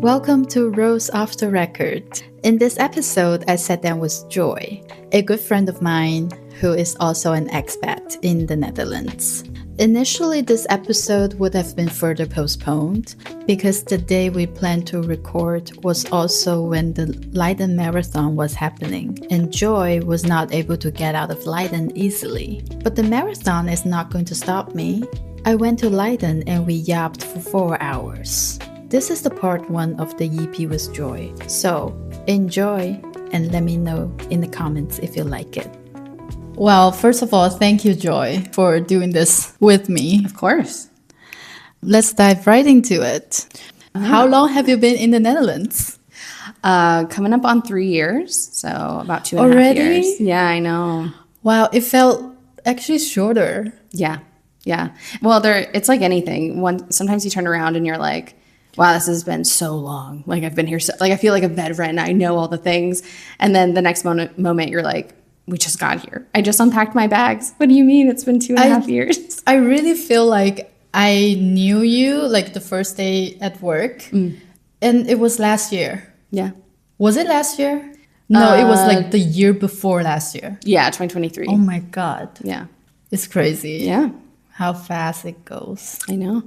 Welcome to Rose Off the Record. In this episode, I sat down with Joy, a good friend of mine who is also an expat in the Netherlands. Initially, this episode would have been further postponed because the day we planned to record was also when the Leiden Marathon was happening, and Joy was not able to get out of Leiden easily. But the marathon is not going to stop me. I went to Leiden and we yapped for 4 hours. This is the part 1 of the EP with Joy. So, enjoy and let me know in the comments if you like it. Well, first of all, thank you, Joy, for doing this with me. Of course. Let's dive right into it. How long have you been in the Netherlands? Coming up on 3 years, so about 2.5 Already? years. Yeah, I know. Wow, it felt actually shorter. Yeah. Well, it's like anything. Sometimes you turn around and you're like, wow, this has been so long. Like I've been here, I feel like a veteran. I know all the things. And then the next moment you're like, we just got here. I just unpacked my bags. What do you mean? It's been 2.5 years. I really feel like I knew you like the first day at work. And it was last year. Yeah. Was it last year? No, it was like the year before last year. Yeah, 2023. Oh my God. Yeah. It's crazy. Yeah. How fast it goes. I know.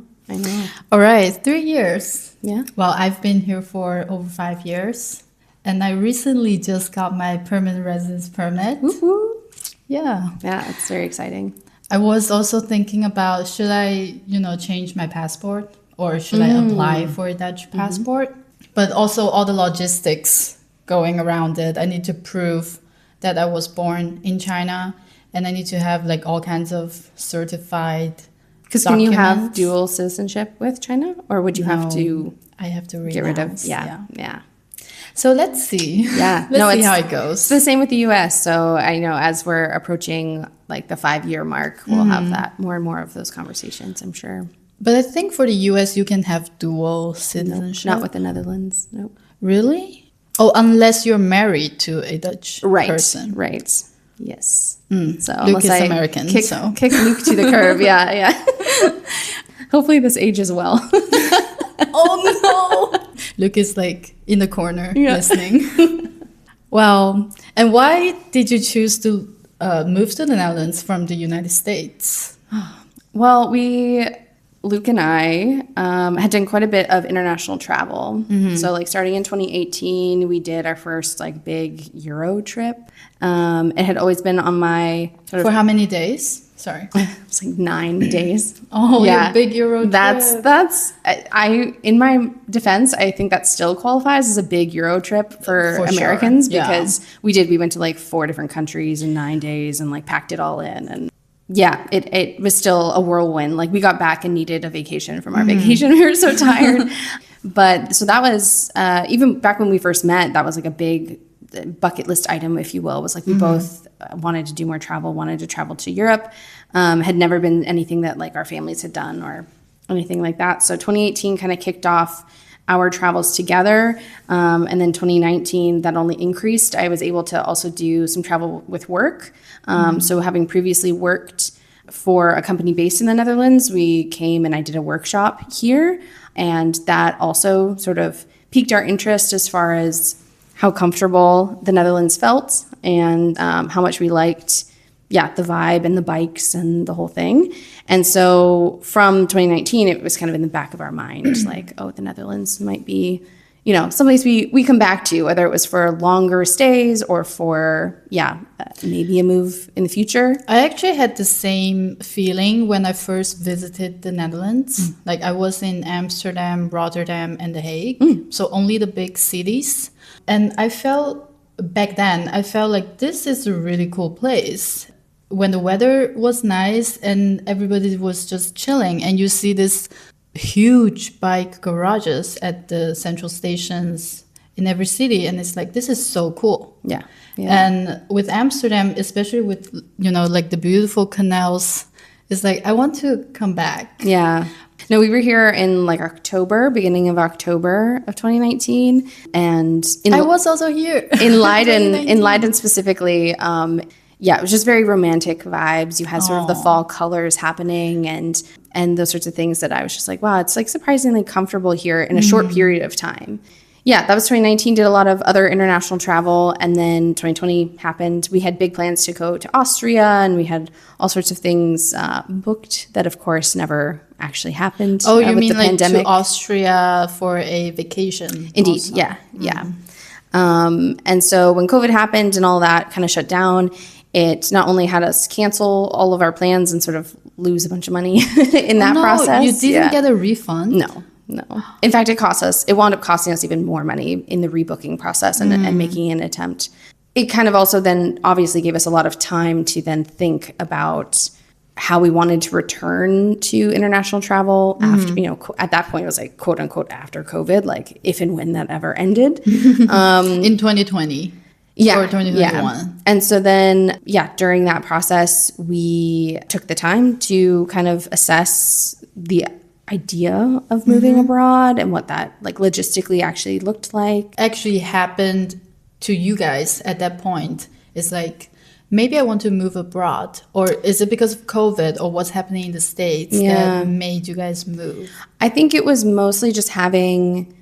All right, 3 years. Yeah. Well, I've been here for over 5 years. And I recently just got my permanent residence permit. Woo-hoo. Yeah. Yeah, it's very exciting. I was also thinking about, should I, change my passport? Or should I apply for a Dutch passport? But also all the logistics going around it. I need to prove that I was born in China. And I need to have like all kinds of certified Because can you have dual citizenship with China? Or would you have to I have to get rid of? renounce. Yeah. So let's see. Yeah. let's see how it goes. It's the same with the US. So I know as we're approaching like the 5-year mark, we'll have that more and more of those conversations, I'm sure. But I think for the US, you can have dual citizenship. Not with the Netherlands. Nope. Really? Oh, unless you're married to a Dutch person. Right. Yes. So Luke is American. Kick Luke to the curb. Yeah. Hopefully this ages well. Oh no! Luke is like in the corner listening. Well, and why did you choose to move to the Netherlands from the United States? Well, Luke and I had done quite a bit of international travel. So like starting in 2018, we did our first like big Euro trip. It had always been on my For how many days? Sorry. It was like 9 days. Oh, yeah. Your big Euro trip. That's in my defense, I think that still qualifies as a big Euro trip for Americans sure. because we went to like 4 different countries in 9 days and like packed it all in. And yeah, it was still a whirlwind. Like we got back and needed a vacation from our vacation. We were so tired. But so that was, even back when we first met, that was like a big bucket list item, if you will. It was like we both wanted to do more travel, wanted to travel to Europe. Had never been anything that like our families had done or anything like that. So 2018 kind of kicked off our travels together. And then 2019, that only increased. I was able to also do some travel with work. So having previously worked for a company based in the Netherlands, we came and I did a workshop here. And that also sort of piqued our interest as far as how comfortable the Netherlands felt and how much we liked, the vibe and the bikes and the whole thing. And so from 2019, it was kind of in the back of our mind, like, oh, the Netherlands might be, someplace we come back to, whether it was for longer stays or for, maybe a move in the future. I actually had the same feeling when I first visited the Netherlands. Like I was in Amsterdam, Rotterdam, and The Hague. So only the big cities. And I felt like this is a really cool place. When the weather was nice and everybody was just chilling and you see this huge bike garages at the central stations in every city. And it's like, this is so cool. Yeah. And with Amsterdam, especially with, like the beautiful canals, it's like, I want to come back. Yeah. No, we were here in like beginning of October of 2019. And I was also here. In Leiden specifically, yeah, it was just very romantic vibes. You had sort of the fall colors happening and those sorts of things that I was just like, wow, it's like surprisingly comfortable here in a short period of time. Yeah, that was 2019. Did a lot of other international travel, and then 2020 happened. We had big plans to go to Austria, and we had all sorts of things booked that, of course, never actually happened. Oh, you with mean the like pandemic. to Austria for a vacation? Indeed, also? yeah. And so when COVID happened and all that kind of shut down, it not only had us cancel all of our plans and sort of lose a bunch of money in that No, process. you didn't get a refund? No. In fact, it wound up costing us even more money in the rebooking process and making an attempt. It kind of also then obviously gave us a lot of time to then think about how we wanted to return to international travel after, at that point it was like, quote unquote, after COVID, like if and when that ever ended. In 2020? Yeah. Or 2021? Yeah. And so then, during that process, we took the time to kind of assess the idea of moving abroad and what that like logistically actually looked like. Actually happened to you guys at that point? It's like, maybe I want to move abroad, or is it because of COVID or what's happening in the States that made you guys move? I think it was mostly just taking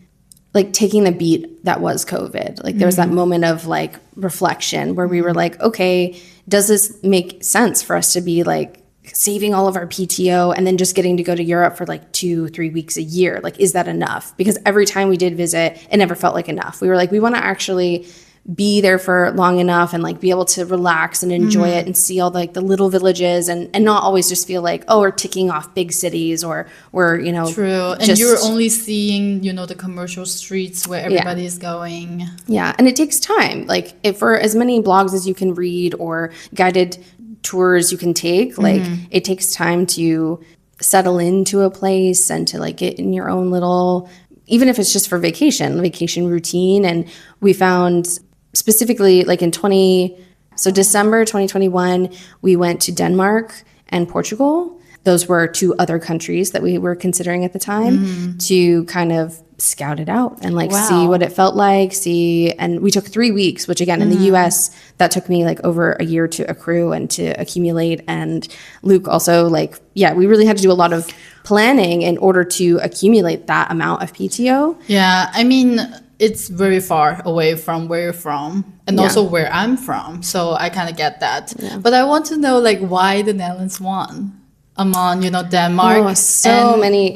the beat that was COVID. Like there was that moment of like reflection where we were like, okay, does this make sense for us to be like saving all of our PTO and then just getting to go to Europe for like 2-3 weeks a year? Like, is that enough? Because every time we did visit, it never felt like enough. We were like, we want to actually be there for long enough and like be able to relax and enjoy it and see all like the little villages and not always just feel like, oh, we're ticking off big cities or we're, True. And you're only seeing, the commercial streets where everybody's going. Yeah. And it takes time. Like for as many blogs as you can read or guided tours you can take, like it takes time to settle into a place and to like get in your own little, even if it's just for vacation routine. And we found specifically like December 2021, we went to Denmark and Portugal. Those were 2 other countries that we were considering at the time to kind of scout it out and like see what it felt like, and we took 3 weeks, which again, in the US, that took me like over a year to accrue and to accumulate. And Luke also we really had to do a lot of planning in order to accumulate that amount of PTO. Yeah, I mean, it's very far away from where you're from and also where I'm from. So I kind of get that. Yeah. But I want to know why the Netherlands won among, Denmark and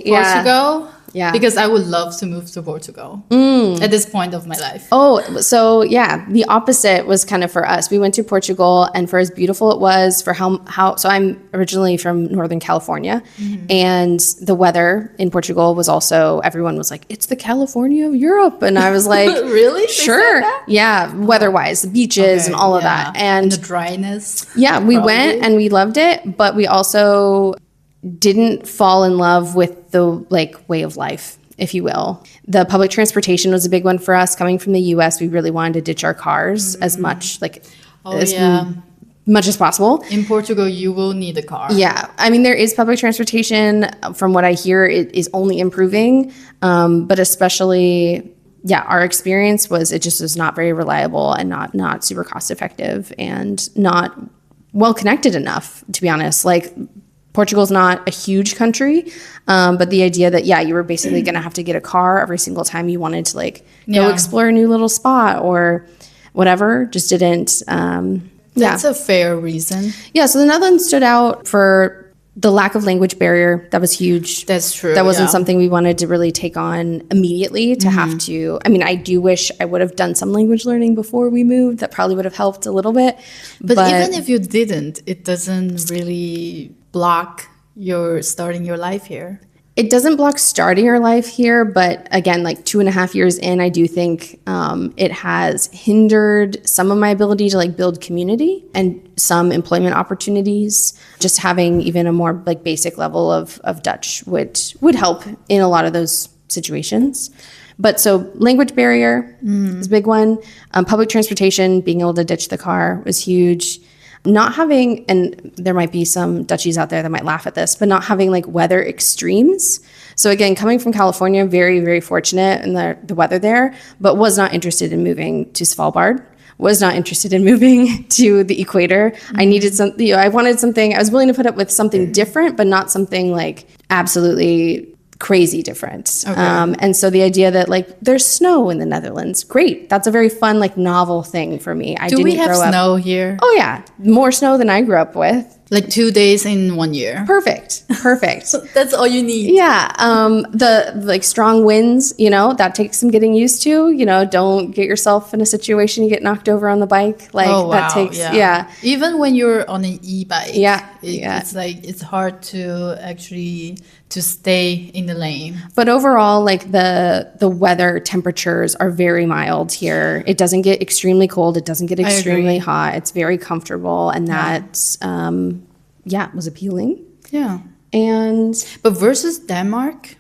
Portugal. Yeah. Because I would love to move to Portugal at this point of my life. Oh, so the opposite was kind of for us. We went to Portugal, and for as beautiful it was, for how so I'm originally from Northern California, and the weather in Portugal was also, everyone was like, it's the California of Europe. And I was like, really? Sure. Yeah. Weather-wise, the beaches and all of that. And the dryness. Yeah. We went and we loved it, but we also didn't fall in love with the way of life, if you will. The public transportation was a big one for us. Coming from the US, we really wanted to ditch our cars as much much as possible. In Portugal, you will need a car. Yeah. I mean, there is public transportation. From what I hear, it is only improving. But especially, our experience was it just was not very reliable and not super cost effective and not well connected enough, to be honest. Portugal's not a huge country, but the idea that, you were basically going to have to get a car every single time you wanted to go explore a new little spot or whatever just didn't. That's a fair reason. Yeah. So the Netherlands stood out for the lack of language barrier. That was huge. That's true. That wasn't something we wanted to really take on immediately to have to. I mean, I do wish I would have done some language learning before we moved. That probably would have helped a little bit. But even if you didn't, it doesn't really block your starting your life here. It doesn't block starting your life here, but again, 2.5 years in, I do think it has hindered some of my ability to build community and some employment opportunities. Just having even a more basic level of Dutch would help in a lot of those situations. But so language barrier is a big one. Public transportation, being able to ditch the car was huge. Not having, and there might be some Dutchies out there that might laugh at this, but not having weather extremes. So again, coming from California, very, very fortunate in the weather there, but was not interested in moving to Svalbard, was not interested in moving to the equator. I needed something, I wanted something, I was willing to put up with something different, but not something like absolutely crazy different. Okay. And so the idea that like there's snow in the Netherlands, great. That's a very fun, like novel thing for me. Do we have snow here? Oh yeah. More snow than I grew up with. Like 2 days in 1 year. Perfect. That's all you need. Yeah. The like strong winds, that takes some getting used to. Don't get yourself in a situation you get knocked over on the bike. Like that takes Even when you're on an e-bike. Yeah. It's like it's hard to actually to stay in the lane. But overall, like the weather temperatures are very mild here. It doesn't get extremely cold. It doesn't get extremely hot. It's very comfortable, and that's was appealing. Yeah. But versus Denmark,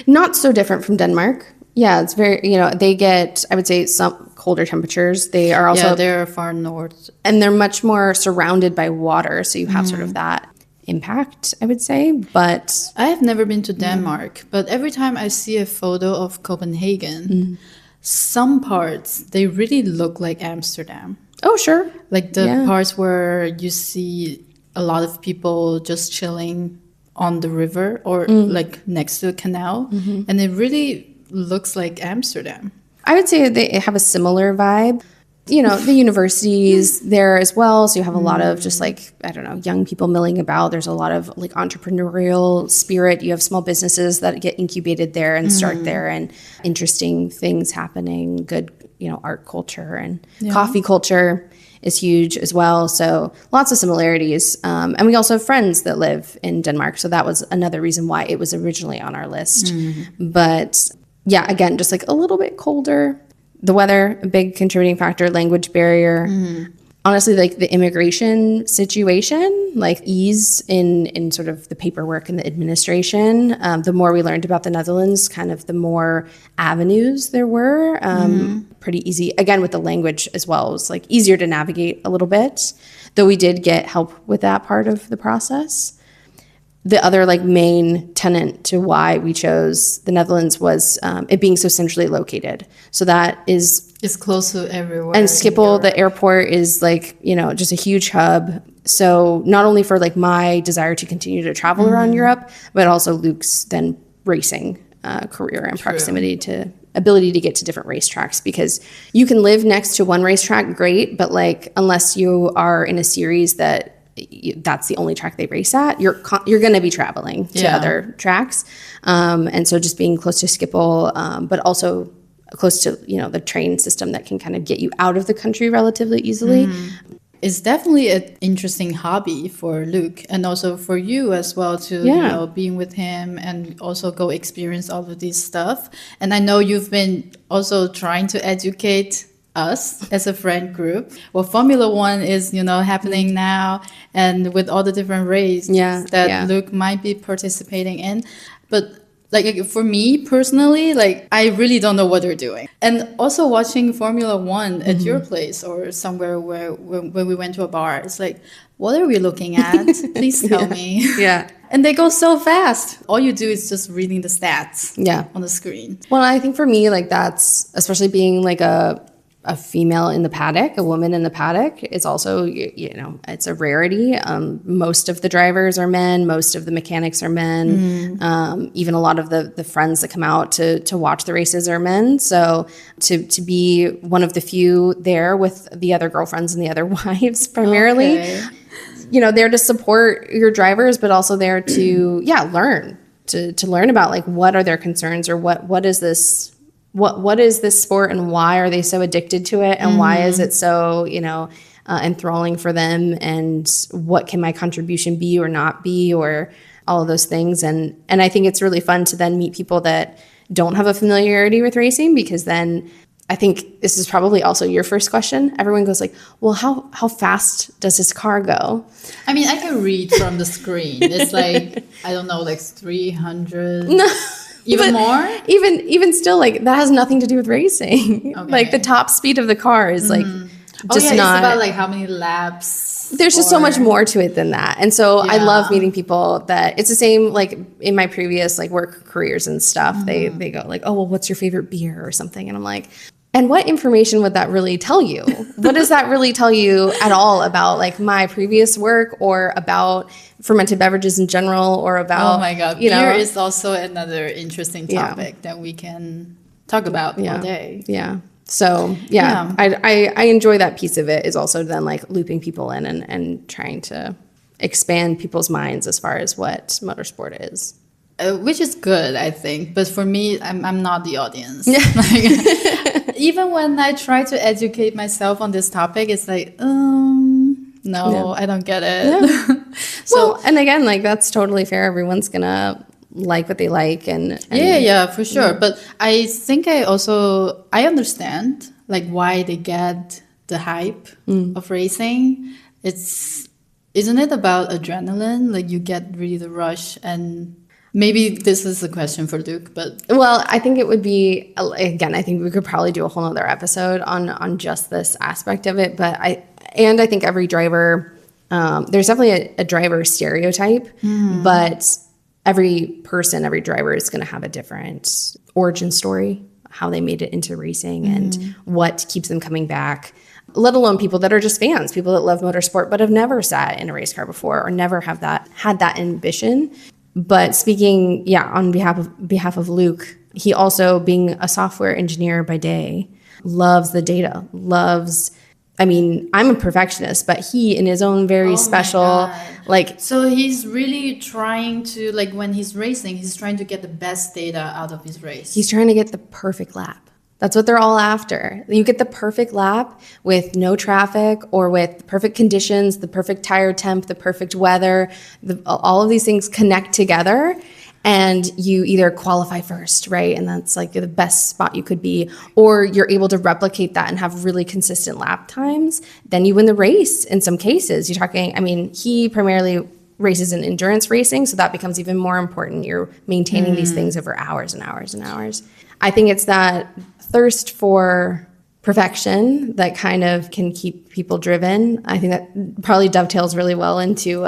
not so different from Denmark. Yeah, it's very, they get, I would say, some colder temperatures. They are also they're far north, and they're much more surrounded by water, so you have sort of that impact, I would say. But I have never been to Denmark, but every time I see a photo of Copenhagen, some parts they really look like Amsterdam. Oh, sure. Like the parts where you see a lot of people just chilling on the river or like next to a canal, and it really looks like Amsterdam. I would say they have a similar vibe. The universities there as well. So you have a lot of just like, I don't know, young people milling about. There's a lot of like entrepreneurial spirit. You have small businesses that get incubated there and start there, and interesting things happening. Good, art culture and coffee culture is huge as well. So lots of similarities. And we also have friends that live in Denmark. So that was another reason why it was originally on our list. But yeah, again, just like a little bit colder. The weather, a big contributing factor, language barrier. Honestly, like the immigration situation, like ease in sort of the paperwork and the administration. The more we learned about the Netherlands, kind of the more avenues there were. Pretty easy. Again, with the language as well, it was like easier to navigate a little bit, though we did get help with that part of the process. The other like main tenet to why we chose the Netherlands was it being so centrally located. So that is... It's close to everywhere. And Schiphol, the airport, is like, just a huge hub. So not only for like my desire to continue to travel around Europe, but also Luke's then racing career and proximity to ability to get to different racetracks, because you can live next to one racetrack, great, but like unless you are in a series that's the only track they race at, you're going to be traveling to other tracks. And so just being close to Schiphol, but also close to, the train system that can kind of get you out of the country relatively easily. It's definitely an interesting hobby for Luke, and also for you as well to, being with him and also go experience all of this stuff. And I know you've been also trying to educate us as a friend group. Well, Formula One is, happening now, and with all the different races that Luke might be participating in. But like for me personally, like I really don't know what they're doing. And also watching Formula One at your place or somewhere where when we went to a bar, it's like, what are we looking at? Please tell me. Yeah. And they go so fast. All you do is just reading the stats on the screen. Well, I think for me, like that's, especially being like a female in the paddock, a woman in the paddock, is also, it's a rarity. Most of the drivers are men. Most of the mechanics are men. Even a lot of the friends that come out to watch the races are men. So to be one of the few there with the other girlfriends and the other wives primarily, there to support your drivers, but also there to, learn, to learn about like what are their concerns, or what is this, what is this sport, and why are they so addicted to it, and why is it so, enthralling for them, and what can my contribution be or not be, or all of those things. And I think it's really fun to then meet people that don't have a familiarity with racing, because then I think this is probably also your first question. Everyone goes like, well, how fast does his car go? I mean, I can read from the screen. It's like, I don't know, like 300. No. Even more? Even still, like that has nothing to do with racing. Okay. Like the top speed of the car is like just not. It's about like how many laps. There's just so much more to it than that. And so I love meeting people that it's the same, like in my previous like work careers and stuff, they go like, oh, well, what's your favorite beer or something? And I'm like, And what information would that really tell you? What does that really tell you at all about like my previous work or about fermented beverages in general or about, Oh my God. Beer is also another interesting topic that we can talk about all day. Yeah. So I enjoy that piece of it is also then like looping people in and trying to expand people's minds as far as what motorsport is. Which is good, I think. But for me, I'm not the audience. Like, even when I try to educate myself on this topic, it's like, no, I don't get it. Yeah. So, and again, like that's totally fair. Everyone's gonna like what they like, and yeah, for sure. But I think I understand like why they get the hype of racing. Isn't it about adrenaline? Like you get really the rush and. Maybe this is a question for Luke, but... Well, I think it would be, again, I think we could probably do a whole other episode on just this aspect of it. But I think every driver, there's definitely a driver stereotype, but every driver is going to have a different origin story, how they made it into racing and what keeps them coming back. Let alone people that are just fans, people that love motorsport but have never sat in a race car before or never had that ambition. But speaking, on behalf of Luke, he also being a software engineer by day, loves the data, I'm a perfectionist, but he in his own very special, So he's really trying to, like when he's racing, he's trying to get the best data out of his race. He's trying to get the perfect lap. That's what they're all after. You get the perfect lap with no traffic or with perfect conditions, the perfect tire temp, the perfect weather. All of these things connect together and you either qualify first, right? And that's like the best spot you could be, or you're able to replicate that and have really consistent lap times. Then you win the race in some cases. He primarily races in endurance racing, so that becomes even more important. You're maintaining these things over hours and hours and hours. I think it's that thirst for perfection that kind of can keep people driven. I think that probably dovetails really well into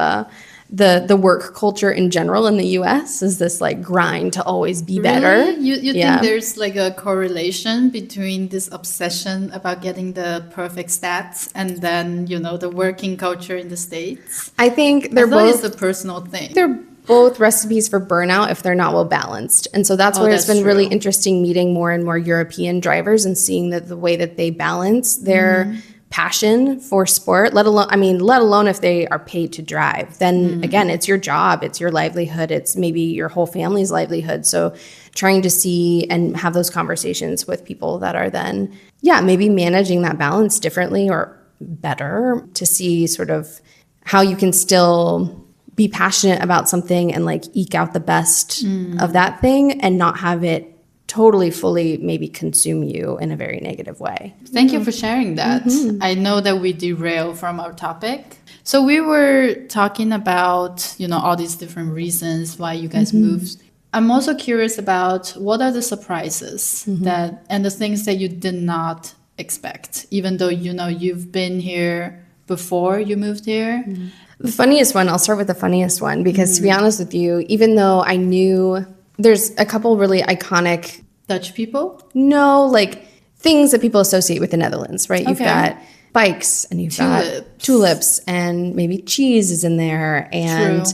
the work culture in general in the US is this like grind to always be better. Really? You think there's like a correlation between this obsession about getting the perfect stats and then, the working culture in the States? I think they're both a personal thing. They're both recipes for burnout if they're not well balanced. And so that's where it's been really interesting meeting more and more European drivers and seeing that the way that they balance their passion for sport, let alone if they are paid to drive. Then again, it's your job, it's your livelihood, it's maybe your whole family's livelihood. So trying to see and have those conversations with people that are then, maybe managing that balance differently or better to see sort of how you can still be passionate about something and like eke out the best of that thing and not have it totally fully maybe consume you in a very negative way. Thank you for sharing that. I know that we derail from our topic. So we were talking about, all these different reasons why you guys moved. I'm also curious about what are the surprises and the things that you did not expect, even though, you've been here before you moved here. The funniest one, I'll start with the funniest one, because to be honest with you, even though I knew there's a couple really iconic Dutch people? No, like things that people associate with the Netherlands, right? You've got bikes and you've got tulips and maybe cheese is in there and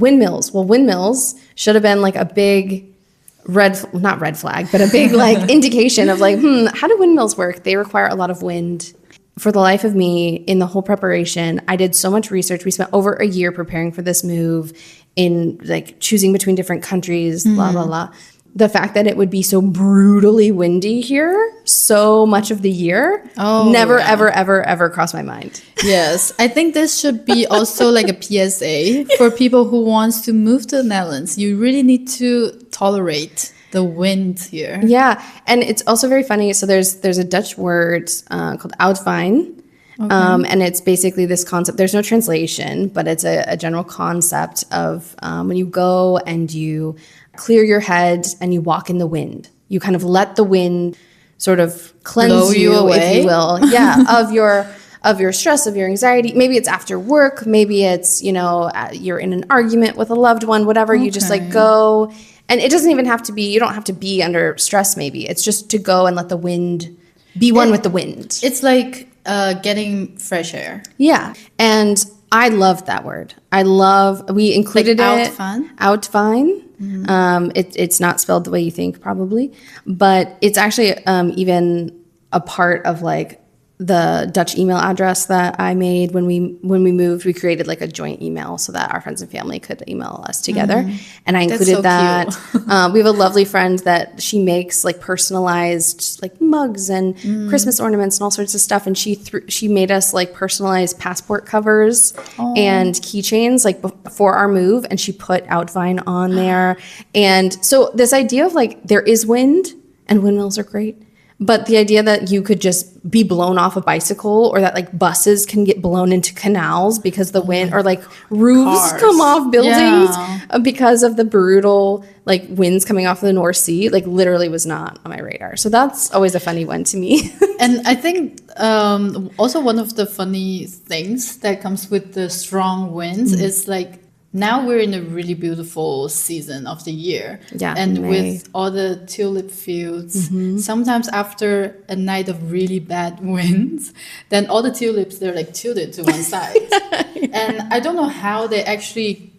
windmills. Well, windmills should have been like a big not red flag, but a big like indication of like, how do windmills work? They require a lot of wind. For the life of me, in the whole preparation, I did so much research. We spent over a year preparing for this move in like choosing between different countries, blah, blah, blah. The fact that it would be so brutally windy here so much of the year never, ever, ever, ever crossed my mind. Yes. I think this should be also like a PSA for people who wants to move to the Netherlands. You really need to tolerate the wind here. Yeah. And it's also very funny. So there's a Dutch word called uitwijn. And it's basically this concept. There's no translation, but it's a general concept of when you go and you clear your head and you walk in the wind. You kind of let the wind sort of cleanse blow you away, if you will. Yeah, of your stress, of your anxiety. Maybe it's after work. Maybe it's, you're in an argument with a loved one, whatever. You just like go. And it doesn't even have to be, you don't have to be under stress maybe. It's just to go and let the wind be one with the wind. It's like getting fresh air. Yeah. And I loved that word. We included Like it. Outfine? Outfine. It's not spelled the way you think probably, but it's actually even a part of like the Dutch email address that I made when we moved. We created like a joint email so that our friends and family could email us together. And I included so that. cute. We have a lovely friend that she makes like personalized like mugs and Christmas ornaments and all sorts of stuff. And she made us like personalized passport covers and keychains like before our move. And she put Outvine on there. And so this idea of like there is wind and windmills are great. But the idea that you could just be blown off a bicycle or that like buses can get blown into canals because the wind or like roofs Cars. come off buildings Yeah. because of the brutal like winds coming off the North Sea, like literally was not on my radar. So that's always a funny one to me. And I think also one of the funny things that comes with the strong winds is like now we're in a really beautiful season of the year. Yeah, And May. with all the tulip fields, sometimes after a night of really bad winds, then all the tulips, they're like tilted to one side. And I don't know how they actually,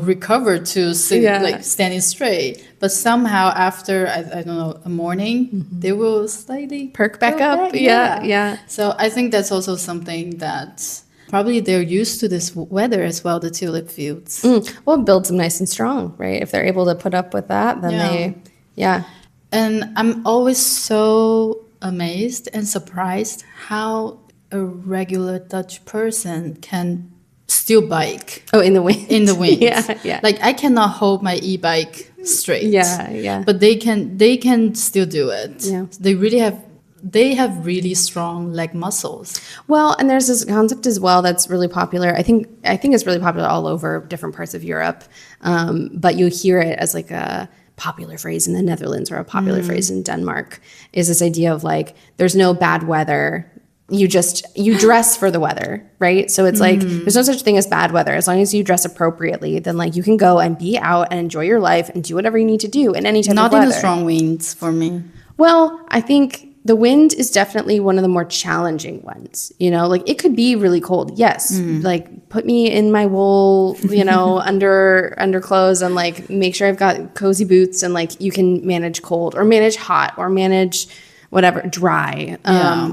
recover to sit, like standing straight. But somehow after, I don't know, a morning, they will slightly Perk back go up. Yeah. So I think that's also something that probably they're used to this weather as well, the tulip fields. Well, it builds them nice and strong, right? If they're able to put up with that, then And I'm always so amazed and surprised how a regular Dutch person can still bike Oh, in the wind. in the wind. yeah. Like I cannot hold my e-bike straight. Yeah. But they can still do it. Yeah. They have really strong leg muscles. Well, and there's this concept as well that's really popular. I think it's really popular all over different parts of Europe, but you hear it as like a popular phrase in the Netherlands or a popular phrase in Denmark. Is this idea of like there's no bad weather. You dress for the weather, right? So it's like there's no such thing as bad weather. As long as you dress appropriately, then like you can go and be out and enjoy your life and do whatever you need to do in any type of Not weather. in the strong winds for me. Well, I think the wind is definitely one of the more challenging ones. Like it could be really cold. Yes. Like put me in my wool, under clothes and like make sure I've got cozy boots and like you can manage cold or manage hot or manage whatever, dry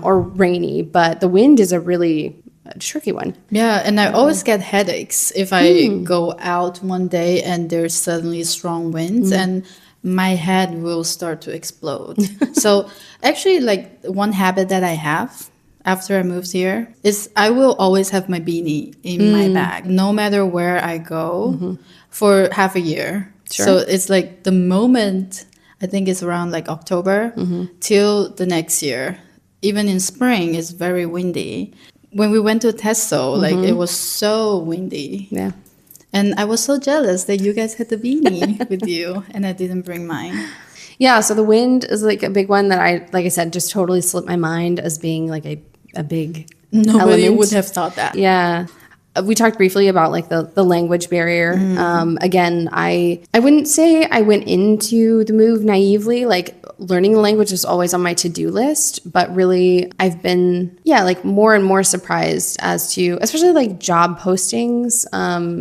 or rainy. But the wind is a really tricky one. Yeah, and I always get headaches if I go out one day and there's suddenly strong winds and my head will start to explode. So actually, like one habit that I have after I moved here is I will always have my beanie in my bag, no matter where I go for half a year. Sure. So it's like the moment, I think it's around like October till the next year. Even in spring, it's very windy. When we went to Testo, like it was so windy. Yeah. And I was so jealous that you guys had the beanie with you and I didn't bring mine. Yeah, so the wind is like a big one that like I said, just totally slipped my mind as being like a big Nobody element. would have thought that. Yeah. We talked briefly about like the language barrier. Again, I wouldn't say I went into the move naively. Like learning the language is always on my to-do list, but really I've been, like more and more surprised as to, especially like job postings,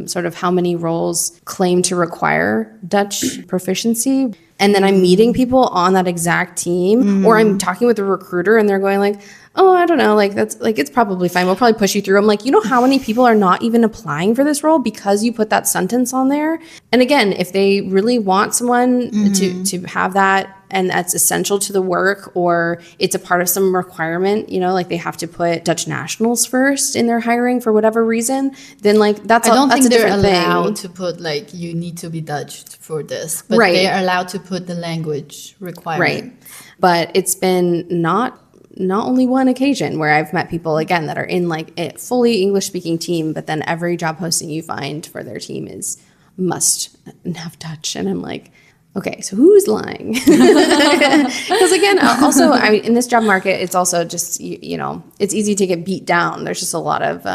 sort of how many roles claim to require Dutch proficiency. And then I'm meeting people on that exact team or I'm talking with a recruiter and they're going like, oh, I don't know, like that's like, it's probably fine. We'll probably push you through. I'm like, you know how many people are not even applying for this role because you put that sentence on there? And again, if they really want someone to have that and that's essential to the work or it's a part of some requirement, like they have to put Dutch nationals first in their hiring for whatever reason, then like that's I don't that's think a they're different allowed thing. to put like you need to be Dutch for this, but Right. they are allowed to put the language requirement. Right. But it's been not only one occasion where I've met people again that are in like a fully English speaking team, but then every job posting you find for their team is must have Dutch. And I'm like, okay, so who's lying? Because again, also, I mean, in this job market, it's also just, it's easy to get beat down. There's just a lot of,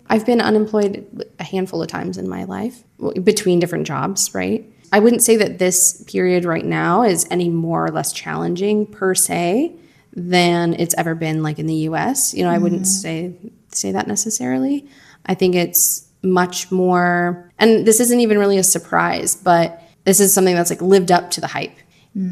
I've been unemployed a handful of times in my life between different jobs, right? I wouldn't say that this period right now is any more or less challenging per se than it's ever been like in the US. You know, I wouldn't say that necessarily. I think it's much more, and this isn't even really a surprise, but this is something that's like lived up to the hype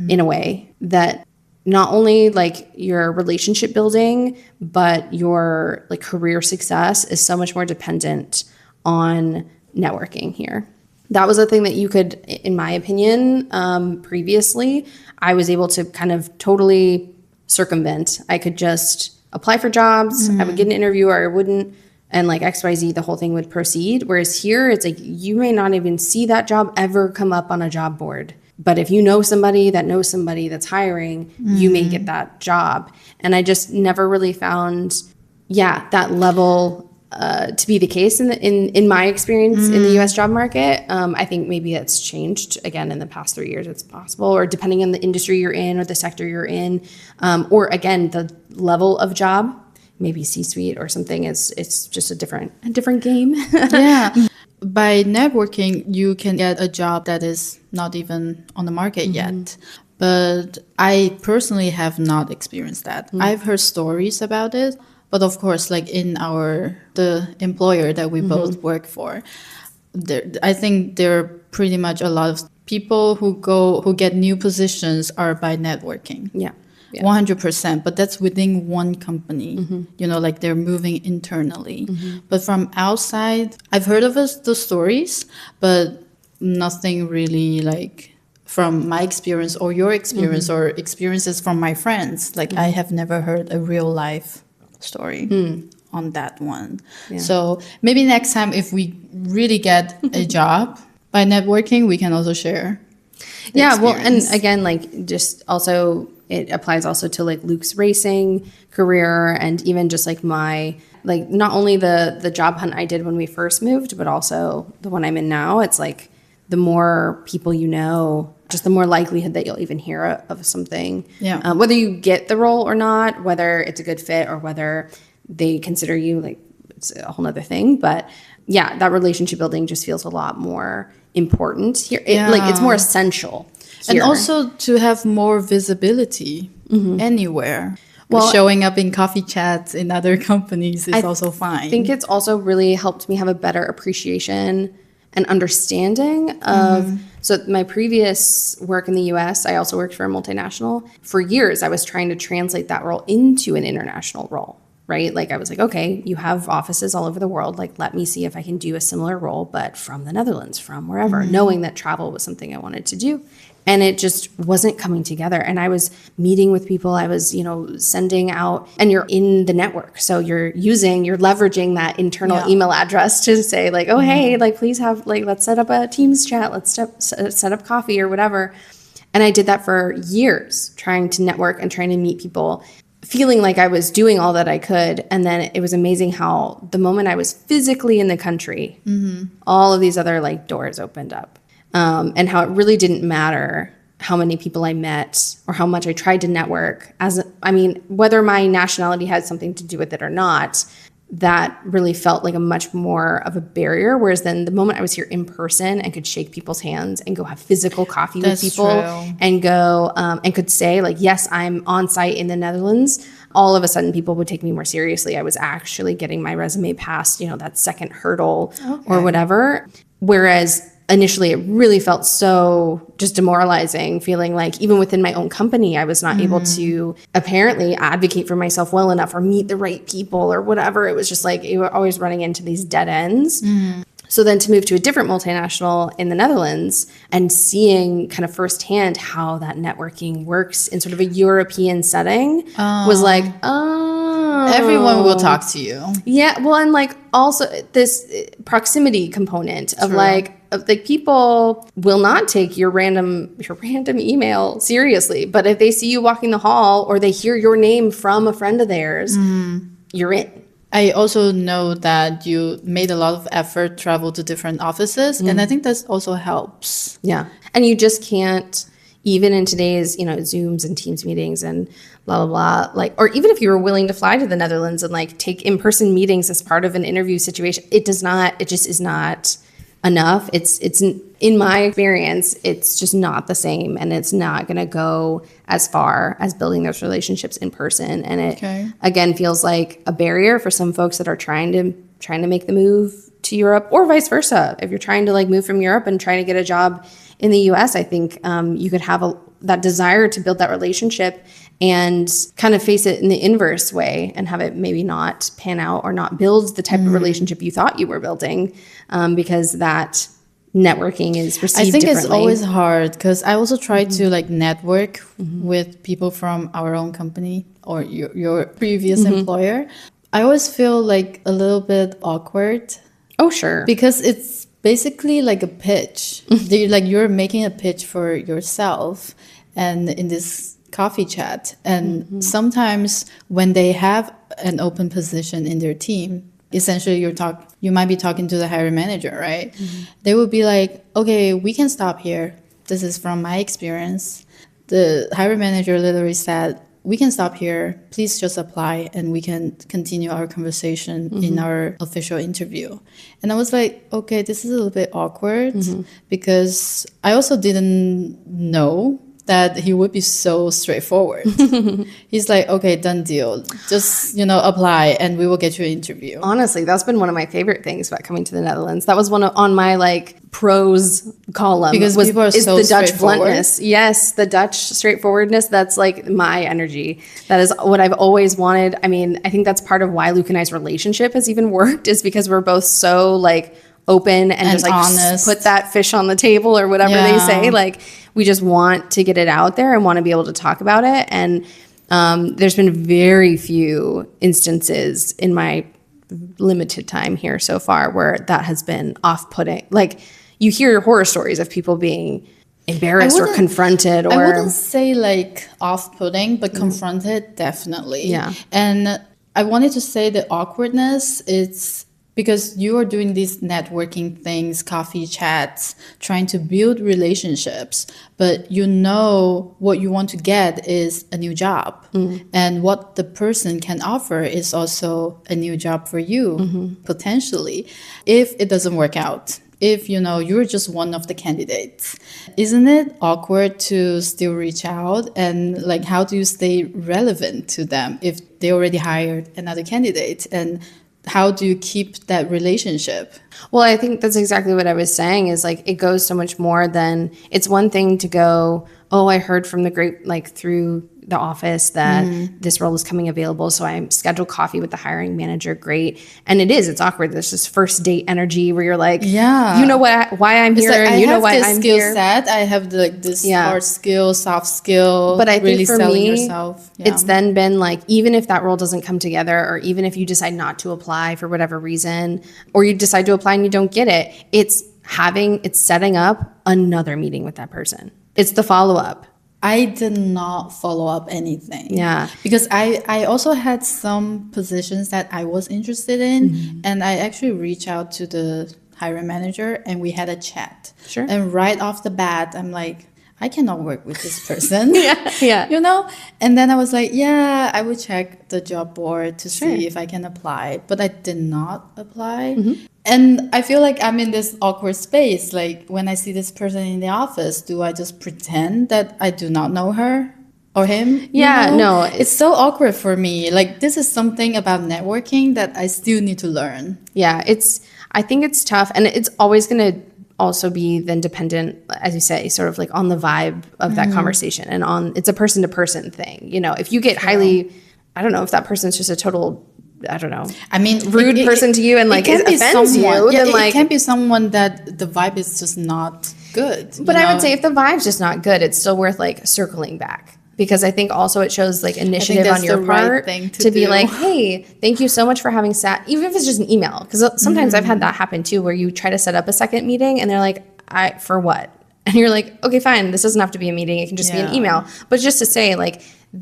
in a way, that not only like your relationship building, but your like career success is so much more dependent on networking here. That was a thing that you could, in my opinion, previously, I was able to kind of totally circumvent. I could just apply for jobs, I would get an interview or I wouldn't, and like XYZ, the whole thing would proceed. Whereas here, it's like you may not even see that job ever come up on a job board. But if you know somebody that knows somebody that's hiring, you may get that job. And I just never really found, that level to be the case in my experience in the U.S. job market. I think maybe it's changed again in the past 3 years. It's possible, or depending on the industry you're in or the sector you're in, or again the level of job. Maybe C-suite or something. It's just a different game. Yeah. By networking, you can get a job that is not even on the market yet. But I personally have not experienced that. I've heard stories about it. But of course, like in the employer that we both work for, I think there are pretty much a lot of people who get new positions are by networking. Yeah. 100%, but that's within one company, you know, like they're moving internally. But from outside, I've heard of the stories, but nothing really like from my experience or your experience or experiences from my friends. Like I have never heard a real life story on that one. Yeah. So maybe next time if we really get a job by networking, we can also share. Yeah, well, and again, like just also it applies also to like Luke's racing career, and even just like my, like not only the job hunt I did when we first moved, but also the one I'm in now. It's like the more people you know, just the more likelihood that you'll even hear of something. Yeah. Whether you get the role or not, whether it's a good fit or whether they consider you, like it's a whole nother thing. But yeah, that relationship building just feels a lot more important here. Like it's more essential here. And also to have more visibility anywhere. Well, showing up in coffee chats in other companies is also fine. I think it's also really helped me have a better appreciation and understanding of, so my previous work in the US, I also worked for a multinational. For years, I was trying to translate that role into an international role, right? Like I was like, okay, you have offices all over the world. Like, let me see if I can do a similar role, but from the Netherlands, from wherever, knowing that travel was something I wanted to do. And it just wasn't coming together. And I was meeting with people. I was, sending out, and you're in the network. So you're leveraging that internal email address to say like, oh, hey, like, please have, like, let's set up a Teams chat. Let's set up coffee or whatever. And I did that for years, trying to network and trying to meet people, feeling like I was doing all that I could. And then it was amazing how the moment I was physically in the country, all of these other like doors opened up. And how it really didn't matter how many people I met or how much I tried to network. Whether my nationality had something to do with it or not, that really felt like a much more of a barrier. Whereas then the moment I was here in person and could shake people's hands and go have physical coffee with people and go and could say like, yes, I'm on site in the Netherlands, all of a sudden people would take me more seriously. I was actually getting my resume past, that second hurdle or whatever. Whereas initially, it really felt so just demoralizing, feeling like even within my own company, I was not able to apparently advocate for myself well enough or meet the right people or whatever. It was just like you were always running into these dead ends. So then to move to a different multinational in the Netherlands and seeing kind of firsthand how that networking works in sort of a European setting was like, everyone will talk to you. Yeah. Well, and like also this proximity component of like people will not take your random email seriously. But if they see you walking the hall or they hear your name from a friend of theirs, you're in. I also know that you made a lot of effort, travel to different offices, and I think that also helps. Yeah. And you just can't, even in today's, Zooms and Teams meetings and blah, blah, blah, like, or even if you were willing to fly to the Netherlands and like take in-person meetings as part of an interview situation, it just is not enough. It's in my experience, it's just not the same, and it's not going to go as far as building those relationships in person. And it again feels like a barrier for some folks that are trying to make the move to Europe, or vice versa. If you're trying to like move from Europe and trying to get a job in the US, I think you could have that desire to build that relationship and kind of face it in the inverse way and have it maybe not pan out or not build the type of relationship you thought you were building, because that networking is received differently. It's always hard, because I also try to like network with people from our own company or your previous employer. I always feel like a little bit awkward. Oh, sure. Because it's basically like a pitch. You're making a pitch for yourself and in this coffee chat. And sometimes when they have an open position in their team, essentially you might be talking to the hiring manager, right? They would be like, okay, we can stop here. This is from my experience. The hiring manager literally said, we can stop here. Please just apply and we can continue our conversation in our official interview. And I was like, okay, this is a little bit awkward because I also didn't know that he would be so straightforward. He's like, okay, done deal. Just, apply and we will get you an interview. Honestly, that's been one of my favorite things about coming to the Netherlands. That was one on my pros column. Because people are so the Dutch bluntness. Yes, the Dutch straightforwardness. That's like my energy. That is what I've always wanted. I mean, I think that's part of why Luke and I's relationship has even worked, is because we're both so open and just honest. Put that fish on the table or whatever they say. We just want to get it out there and want to be able to talk about it. And there's been very few instances in my limited time here so far where that has been off-putting. You hear horror stories of people being embarrassed or confronted. I wouldn't say off-putting, but confronted, definitely. Yeah. And I wanted to say the awkwardness, it's because you are doing these networking things, coffee chats, trying to build relationships, but what you want to get is a new job. And what the person can offer is also a new job for you, potentially, if it doesn't work out. If, you're just one of the candidates. Isn't it awkward to still reach out? And how do you stay relevant to them if they already hired another candidate? And how do you keep that relationship? Well, I think that's exactly what I was saying, is it goes so much more than, it's one thing to go, oh, I heard from the through the office that this role is coming available, so I scheduled coffee with the hiring manager. Great. And it's awkward. There's this first date energy where you're like, you know why I'm here, and you know why I'm here. I have this hard skill, soft skill, but I really think for selling me, yourself. It's then been even if that role doesn't come together, or even if you decide not to apply for whatever reason, or you decide to apply and you don't get it, it's setting up another meeting with that person. It's the follow-up. I did not follow up anything. Yeah. Because I also had some positions that I was interested in, and I actually reached out to the hiring manager and we had a chat. Sure. And right off the bat, I'm like, I cannot work with this person. Yeah. And then I was like, I would check the job board to see if I can apply. But I did not apply. And I feel like I'm in this awkward space. When I see this person in the office, do I just pretend that I do not know her or him? Yeah, no. It's so awkward for me. This is something about networking that I still need to learn. Yeah, I think it's tough. And it's always going to also be then dependent, as you say, sort of on the vibe of that conversation, and it's a person to person thing. If you get highly, I don't know if that person's just a total, I don't know, rude person to you and offends you, then it can be someone that the vibe is just not good. But I would say if the vibe's just not good, it's still worth circling back. Because I think also it shows initiative on your part to be hey, thank you so much for having sat, even if it's just an email. Because sometimes I've had that happen too, where you try to set up a second meeting and they're like, for what? And you're like, okay, fine, this doesn't have to be a meeting. It can just be an email. But just to say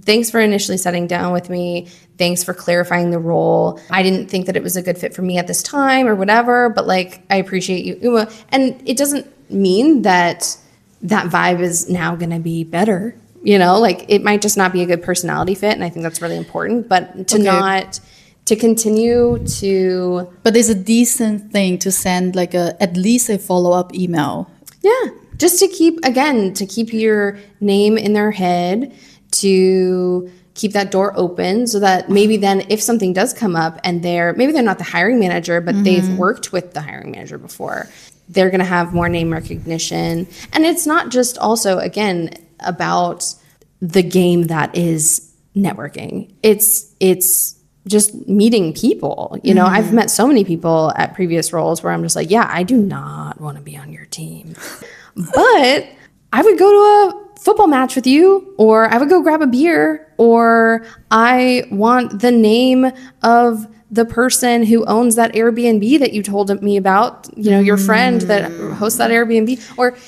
thanks for initially sitting down with me. Thanks for clarifying the role. I didn't think that it was a good fit for me at this time or whatever, but I appreciate you. And it doesn't mean that vibe is now going to be better. It might just not be a good personality fit, and I think that's really important. But to continue to... But it's a decent thing to send at least a follow-up email Yeah. Just to keep your name in their head, to keep that door open so that maybe then if something does come up and maybe they're not the hiring manager, but they've worked with the hiring manager before, they're going to have more name recognition. And it's not just also, again, about the game that is networking. It's just meeting people. You know, I've met so many people at previous roles where I'm just like, yeah, I do not want to be on your team. But I would go to a football match with you, or I would go grab a beer, or I want the name of the person who owns that Airbnb that you told me about, you know, your friend that hosts that Airbnb,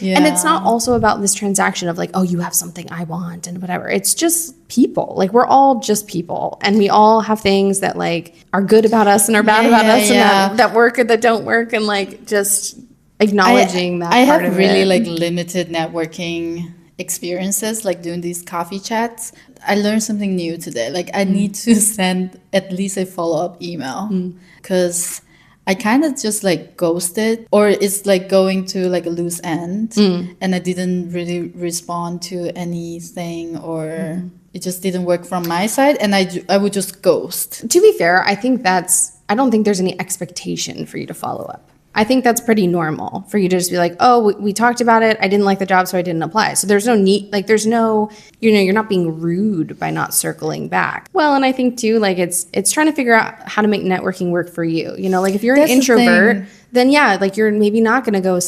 and it's not also about this transaction of like, oh, you have something I want and whatever. It's just people. Like, we're all just people, and we all have things that like are good about us and are bad about us, and that work or that don't work, and like just acknowledging that I part have of really it. like limited networking experiences, like doing these coffee chats. I learned something new today. Like, I need to send at least a follow-up email, because I kind of just like ghosted, or it's like going to like a loose end, and I didn't really respond to anything, or it just didn't work from my side, and I would just ghost. To be fair, I don't think there's any expectation for you to follow up. I think that's pretty normal for you to just be like, oh, we talked about it. I didn't like the job, so I didn't apply. So there's no need, like, there's no, you know, you're not being rude by not circling back. Well, and I think too, like, it's trying to figure out how to make networking work for you. You know, like if you're an introvert, then yeah, like you're maybe not going to go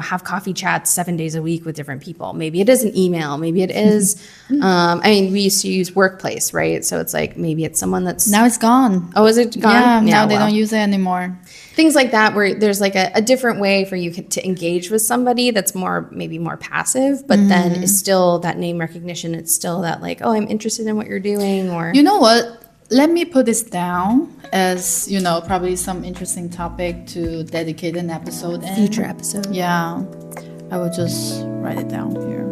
have coffee chats 7 days a week with different people. Maybe it is an email. Maybe it is, I mean, we used to use Workplace, right? So it's like, maybe it's someone that's. Now it's gone. Oh, is it gone? Yeah, now they don't use it anymore. Things like that, where there's like a different way for you to engage with somebody that's maybe more passive, but then is still that name recognition. It's still that like, oh, I'm interested in what you're doing, or. You know what? Let me put this down as, you know, probably some interesting topic to dedicate an episode in. Future episode. Yeah. I will just write it down here.